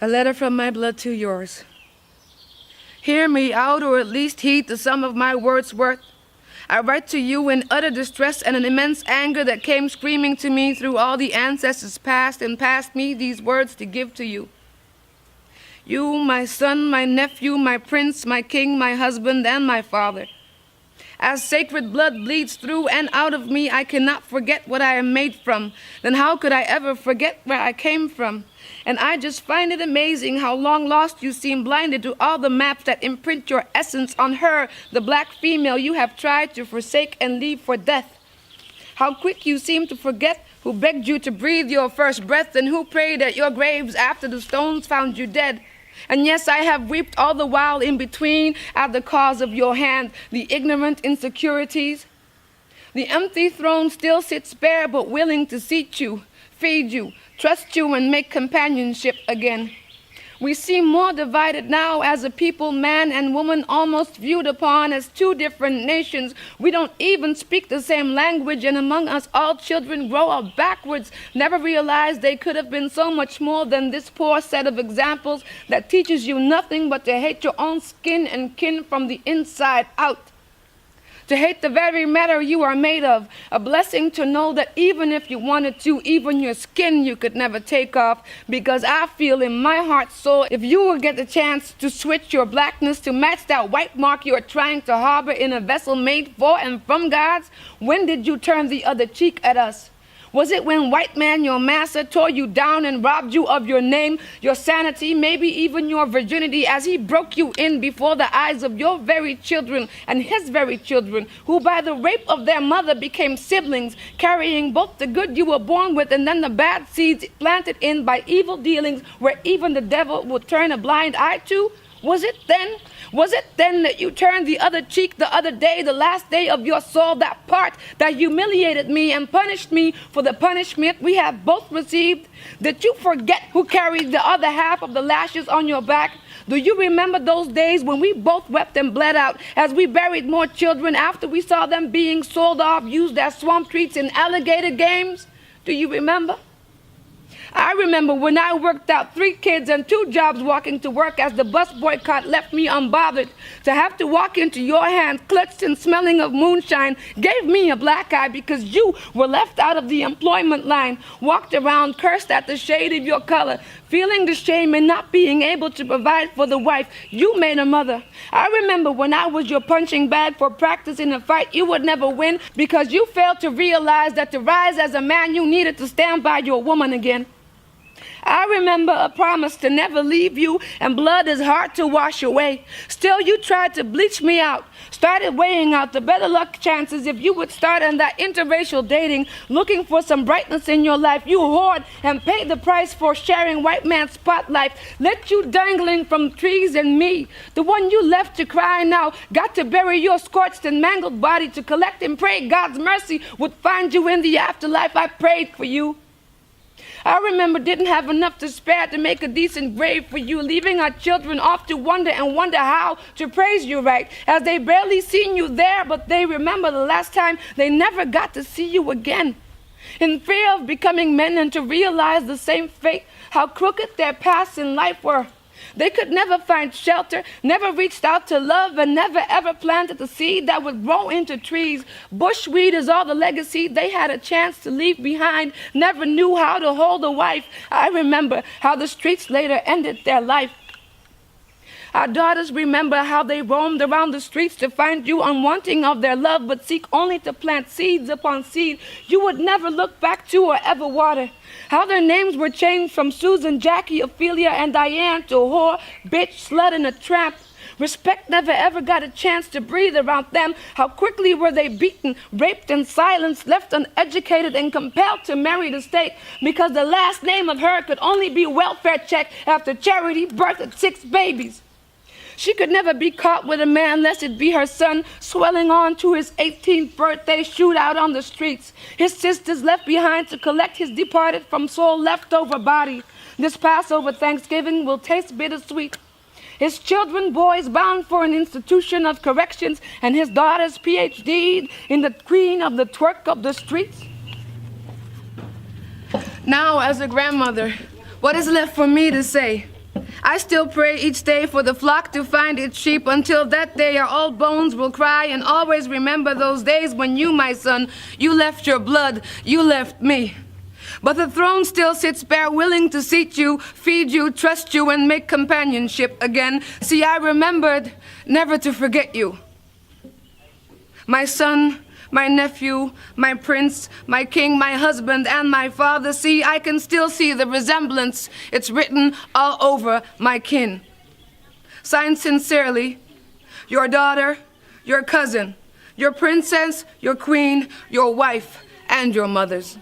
A letter from my blood to yours. Hear me out, or at least heed the sum of my words' worth. I write to you in utter distress and an immense anger that came screaming to me through all the ancestors past and past me these words to give to you. You, my son, my nephew, my prince, my king, my husband, and my father. As sacred blood bleeds through and out of me, I cannot forget what I am made from. Then how could I ever forget where I came from? And I just find it amazing how long lost you seem, blinded to all the maps that imprint your essence on her, the black female you have tried to forsake and leave for death. How quick you seem to forget who begged you to breathe your first breath and who prayed at your graves after the stones found you dead. And yes, I have wept all the while in between at the cause of your hand, the ignorant insecurities. The empty throne still sits bare but willing to seat you, feed you, trust you, and make companionship again. We seem more divided now as a people, man and woman, almost viewed upon as two different nations. We don't even speak the same language, and among us all children grow up backwards, never realize they could have been so much more than this poor set of examples that teaches you nothing but to hate your own skin and kin from the inside out. To hate the very matter you are made of. A blessing to know that even if you wanted to, even your skin you could never take off. Because I feel in my heart soul, if you would get the chance to switch your blackness to match that white mark you are trying to harbor in a vessel made for and from God's, when did you turn the other cheek at us? Was it when white man, your master, tore you down and robbed you of your name, your sanity, maybe even your virginity, as he broke you in before the eyes of your very children and his very children, who by the rape of their mother became siblings, carrying both the good you were born with and then the bad seeds planted in by evil dealings, where even the devil will turn a blind eye to? Was it then? Was it then that you turned the other cheek the other day, the last day of your soul, that part that humiliated me and punished me for the punishment we have both received? Did you forget who carried the other half of the lashes on your back? Do you remember those days when we both wept and bled out as we buried more children after we saw them being sold off, used as swamp treats in alligator games? Do you remember? I remember when I worked out 3 kids and 2 jobs walking to work as the bus boycott left me unbothered. To have to walk into your hands clutched and smelling of moonshine gave me a black eye because you were left out of the employment line, walked around cursed at the shade of your color, feeling the shame in not being able to provide for the wife you made a mother. I remember when I was your punching bag for practice in a fight you would never win because you failed to realize that to rise as a man you needed to stand by your woman again. I remember a promise to never leave you, and blood is hard to wash away. Still, you tried to bleach me out, started weighing out the better luck chances if you would start on that interracial dating, looking for some brightness in your life. You whored and paid the price for sharing white man's spotlight, let you dangling from trees, and me, the one you left to cry now, got to bury your scorched and mangled body to collect and pray God's mercy would find you in the afterlife. I prayed for you. I remember didn't have enough to spare to make a decent grave for you, leaving our children off to wonder and wonder how to praise you right, as they barely seen you there, but they remember the last time they never got to see you again. In fear of becoming men and to realize the same fate, how crooked their paths in life were. They could never find shelter, never reached out to love, and never ever planted the seed that would grow into trees. Bushweed is all the legacy they had a chance to leave behind, never knew how to hold a wife. I remember how the streets later ended their life. Our daughters remember how they roamed around the streets to find you unwanting of their love, but seek only to plant seeds upon seed you would never look back to or ever water. How their names were changed from Susan, Jackie, Ophelia, and Diane to whore, bitch, slut, and a tramp. Respect never ever got a chance to breathe around them. How quickly were they beaten, raped, and silenced, left uneducated and compelled to marry the state because the last name of her could only be welfare check after Charity birthed 6 babies. She could never be caught with a man lest it be her son, swelling on to his 18th birthday shootout on the streets. His sisters left behind to collect his departed from soul leftover body. This Passover Thanksgiving will taste bittersweet. His children, boys bound for an institution of corrections, and his daughters PhD'd in the queen of the twerk of the streets. Now, as a grandmother, what is left for me to say? I still pray each day for the flock to find its sheep. Until that day our old bones will cry and always remember those days when you, my son, you left your blood, you left me. But the throne still sits bare, willing to seat you, feed you, trust you, and make companionship again. See, I remembered never to forget you. My son, my nephew, my prince, my king, my husband, and my father. See, I can still see the resemblance. It's written all over my kin. Signed sincerely, your daughter, your cousin, your princess, your queen, your wife, and your mothers.